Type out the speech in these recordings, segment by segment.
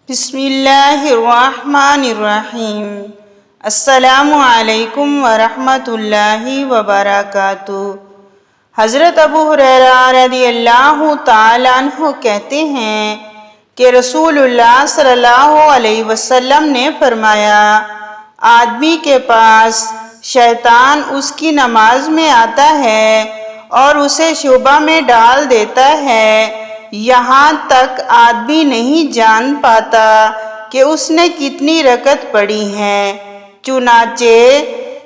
بسم اللہ الرحمن الرحیم۔ السلام علیکم ورحمۃ اللہ وبرکاتہ۔ حضرت ابو ہریرہ رضی اللہ تعالیٰ عنہ کہتے ہیں کہ رسول اللہ صلی اللہ علیہ وسلم نے فرمایا، آدمی کے پاس شیطان اس کی نماز میں آتا ہے اور اسے شبہ میں ڈال دیتا ہے، یہاں تک آدمی نہیں جان پاتا کہ اس نے کتنی رکعت پڑھی ہے۔ چنانچہ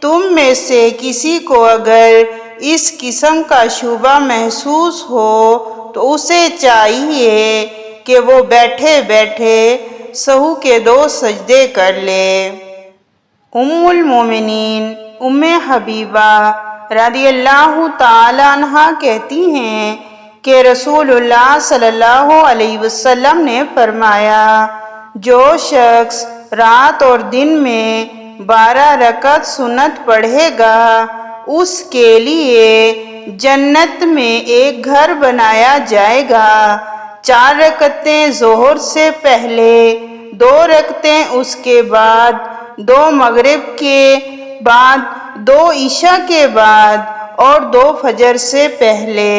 تم میں سے کسی کو اگر اس قسم کا شبہ محسوس ہو تو اسے چاہیے کہ وہ بیٹھے بیٹھے سہو کے 2 سجدے کر لے۔ ام المومنین ام حبیبہ رضی اللہ تعالی عنہا کہتی ہیں کہ رسول اللہ صلی اللہ علیہ وسلم نے فرمایا، جو شخص رات اور دن میں 12 رکعت سنت پڑھے گا اس کے لیے جنت میں ایک گھر بنایا جائے گا۔ 4 رکعتیں ظہر سے پہلے، 2 رکعتیں اس کے بعد، 2 مغرب کے بعد، 2 عشاء کے بعد اور 2 فجر سے پہلے۔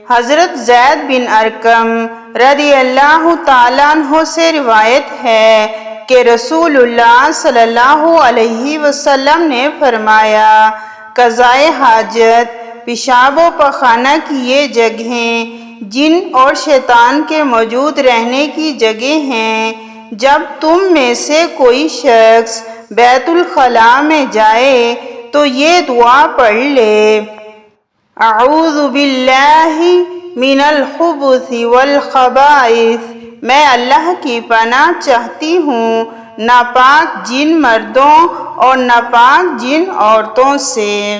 حضرت زید بن ارقم رضی اللہ تعالیٰ عنہ سے روایت ہے کہ رسول اللہ صلی اللہ علیہ وسلم نے فرمایا، قضائے حاجت، پیشاب و پخانہ کی یہ جگہیں جن اور شیطان کے موجود رہنے کی جگہ ہیں۔ جب تم میں سے کوئی شخص بیت الخلاء میں جائے تو یہ دعا پڑھ لے، اعوذ باللہ من الخبث والخبائث، میں اللہ کی پناہ چاہتی ہوں ناپاک جن مردوں اور ناپاک جن عورتوں سے۔